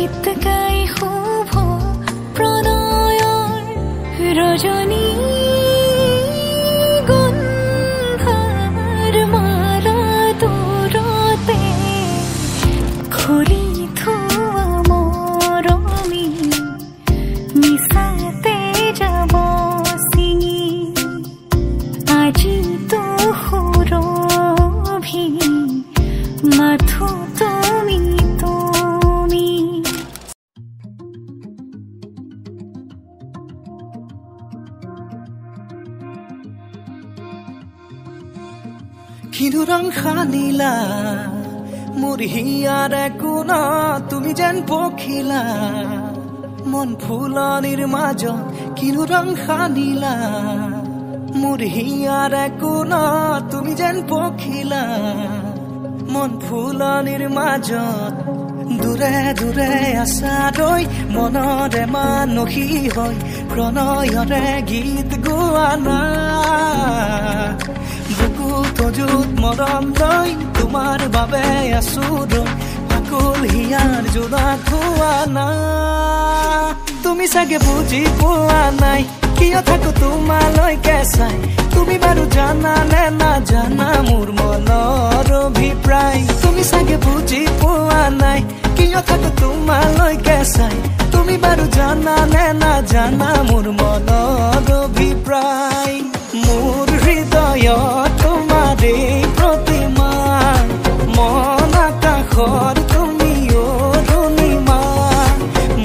গীত গাই শুভ প্ৰণয়ৰ ৰজনী গন্ধাৰ মালা দূৰতে খুলি থোৱা মৰমী মিছাতে যাব ছিঙি আজি তো সুৰভি মাথো তুমি তুমি কিনো ৰং সানিলা মোৰ হিয়াৰে কোনা তুমি যেন পখিলা মন ফুলনিৰ মাজত কিনো ৰং সানিলা মোৰ হিয়াৰে কোনা তুমি যেন পখিলা মন ফুলনিৰ মাজত দূৰে দূৰে আছা ৰৈ মনৰে মানসী হৈ প্ৰণয়ৰে গীত গোৱা না বুকু তজুত মৰম লৈ তোমাৰ বাবে আছো ৰৈ আকুল হিয়াৰ জোৰা খোৱা না তুমি চাগে বুজি পোৱা নাই কিয় থাকো তোমালৈকে চাই তুমি বাৰু জানা নে নাজানা মোৰ মনৰ অভিপ্ৰায় তুমি চাগে বুজি পোৱা নাই কিয় থাকো তোমালৈকে চাই তুমি বাৰু জানা নে নাজানা মোৰ মনৰ অভিপ্ৰায় মোৰ হৃদয়ত তোমাৰে প্ৰতিমা মন আকাশৰ তুমি অৰুণিমা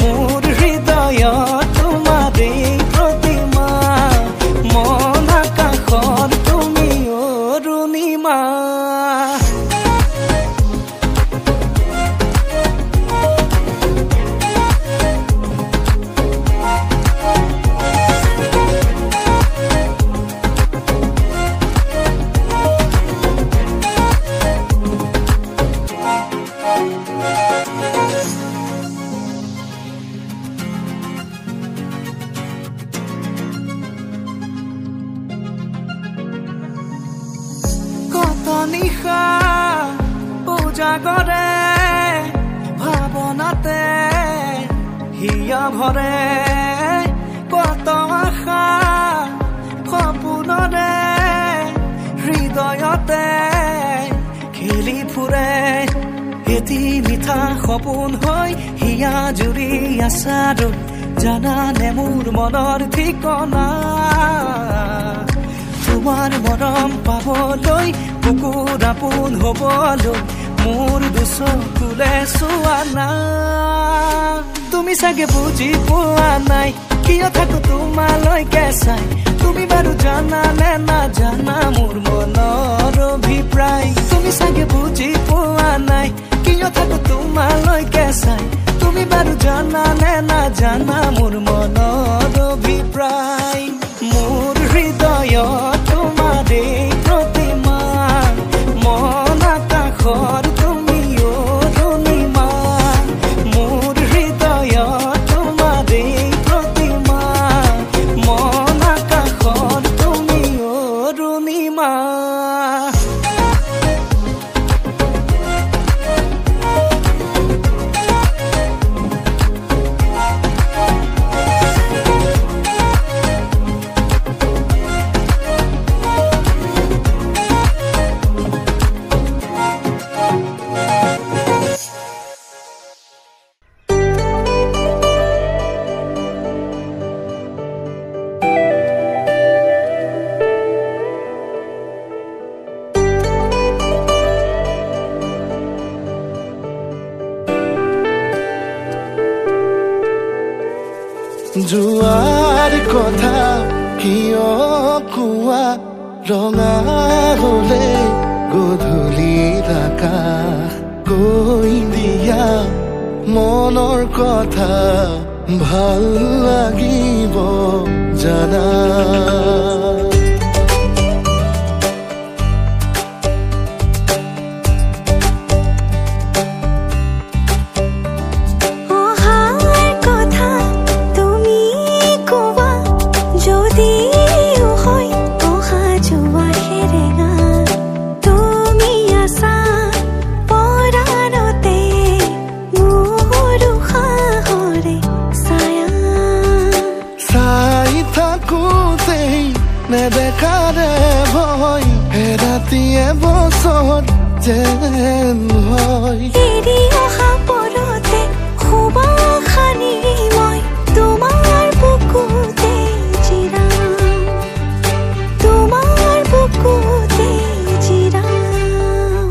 মোৰ হৃদয়ত তোমাৰে প্ৰতিমা মন আকাশৰ তুমি অৰুণিমা নিশা পূজা কৰে ভাৱনাতে হিয়া ভৰে কত আশা সপোনৰে হৃদয়তে খেলি ফুৰে এটি মিঠা সপোন হৈ হিয়া জুৰি আছা ৰৈ জানানে মোৰ মনৰ ঠিকনা তোমাৰ মৰম পাবলৈ বুকুৰ আপোন হ'বলৈ মোৰ দুচকুলে চোৱা না তুমি চাগে বুজি পোৱা নাই কিয় থাকো তোমালৈকে চাই তুমি বাৰু জানা নে নাজানা মোৰ মনৰ অভিপ্ৰায় তুমি চাগে বুজি পোৱা নাই কিয় থাকো তোমালৈকে চাই তুমি বাৰু জানা নে নাজানা মোৰ মনৰ অভিপ্ৰায় মোৰ হৃদয়ত তোমাৰে প্ৰতিমা মন আকাশৰ তুমি অৰুণিমা মোৰ হৃদয়ত তোমাৰে প্ৰতিমা মন আকাশৰ তুমি অৰুণিমা জুৱাৰ কথা কিয় কোৱা ৰঙা হলে গধূলিৰ আকাশ কৈ দিয়া মনৰ কথা ভাল লাগিব জানা তুমি আছা পৰাণতে মোৰ বছৰ যেন হয় এৰি অহা পৰতে শুবা খানি মই তোমাৰ বুকুতে জিৰাম তোমাৰ বুকুতে জিৰাম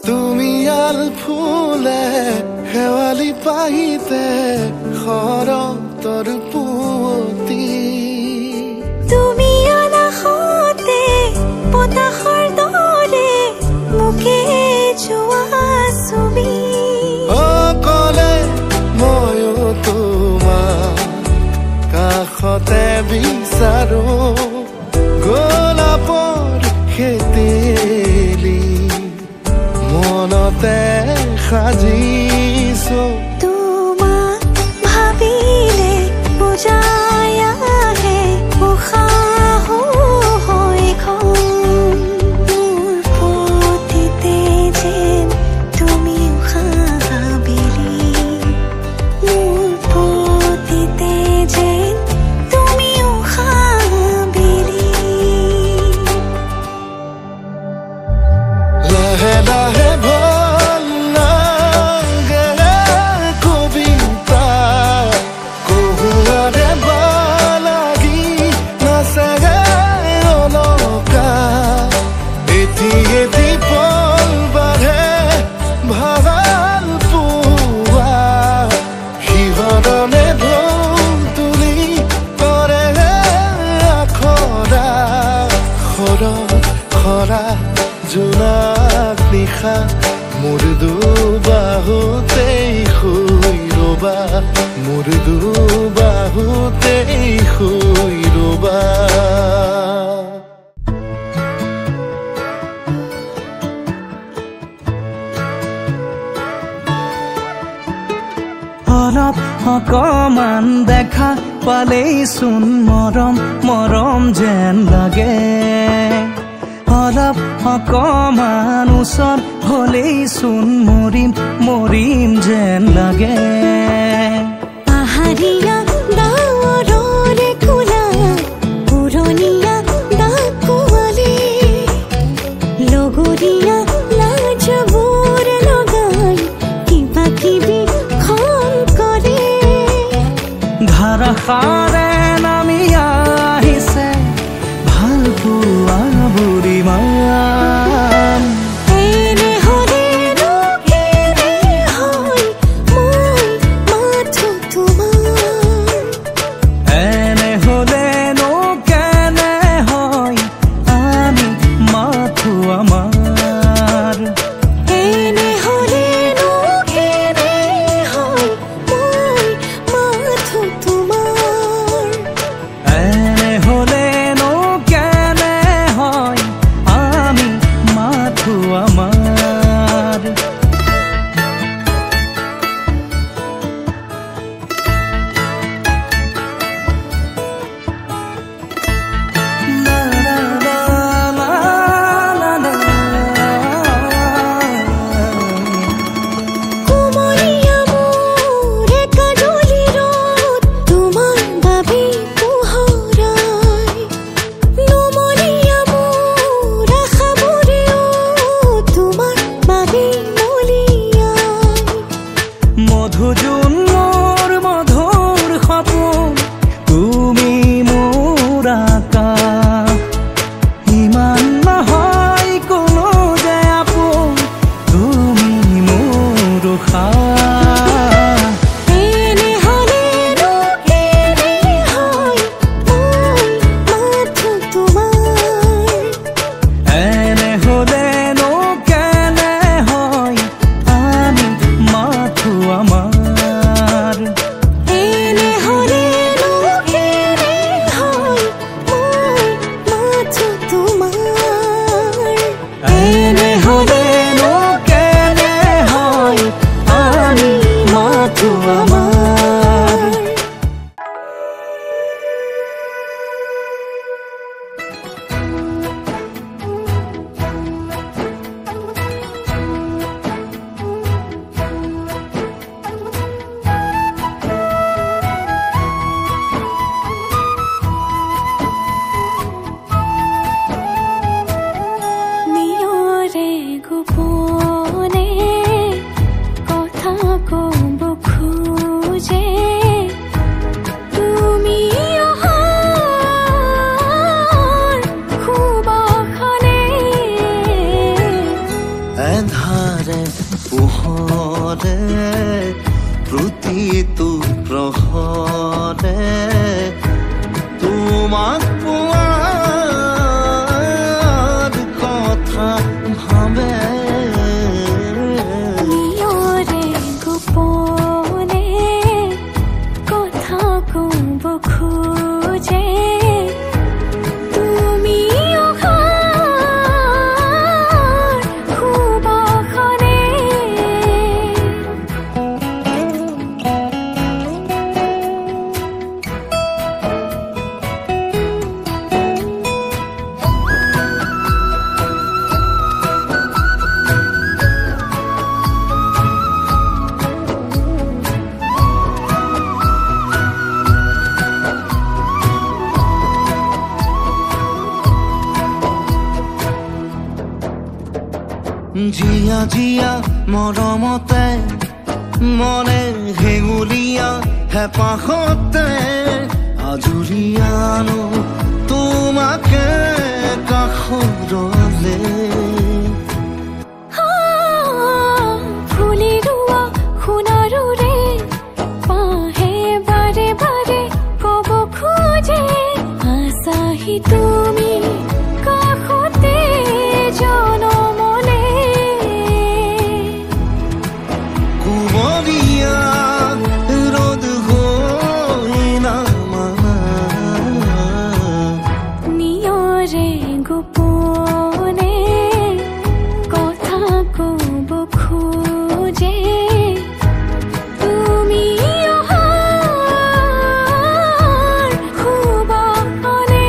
তুমি আল ফুলে শেৱালি পাহিতে শৰতৰ পুৱতি তুমি অনাহতে বতাহৰ দৰে মোকে যোৱা ছবি অকলে ময়ো তোমাক কাষতে বিচাৰো গোলাপৰ খেতেলি মনতে সাজিছো তোমাক ভাবিলে বুজাই আহে উশাহ হৈ খন মোৰ প্ৰতিতে যেন তুমি উশাহ বেলি মোৰ প্ৰতিতে যেন তুমি উশাহ বেলি লাহে লাহে ভাল লাগে কবিতা কহুৱাৰে বালাগি নাচে অলকা এটি এটি পল বাঢ়ে ভাল পোৱা শিহৰণে ঢৌ তুলি কৰে আখৰা খৰা জোনাক নিশা মোৰ দুবাহুতেই শুই ৰবা মোৰ দুবাহুতেই শুই ৰবা অলপ অকমান দেখা পালেই চোন মৰম মৰম যেন লাগে অলপ অকমান ওচৰ হলেই চোন মৰিম মৰিম যেন লাগে পাহাৰীয়া ডাৱৰৰে কোলা পুৰণীয়া ডাকুৱালী লগৰীয়া লাজবোৰ লগাই কিবা কিবি খন কৰে ধাৰাসাৰে নামি আহিছে ভাল পোৱা বুঢ়ীমান এনে হলেনো কেনে হয় মই মাথো তোমাৰ জিয়া জিয়া মৰমতে মনে হেঙুলীয়া হেঁপাহতে আজুৰিয়ানো তোমাকে কাষৰলে ফুলি ৰোৱা সোণাৰুৰে পাহে বাৰে বাৰে কব খোজে আছাহি তুমি কাষতে জনমলে কুঁৱলীয়া ৰ'দ হৈ নামানা নিয়ৰে গোপনে কথা কব খোজে তুমি অহাৰ সুবাসনে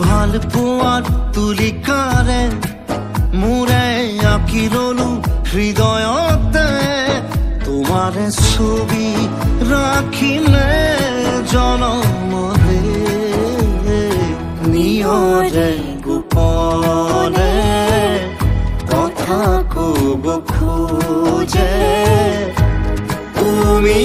ভাল পোৱাৰ তুলিকাৰে মোৰে আঁকি ৰলো হৃদয়তে তোমাৰে ছবি ৰাখিলে জনমলে নিয়ৰে গোপনে কথা কব খোজে তুমি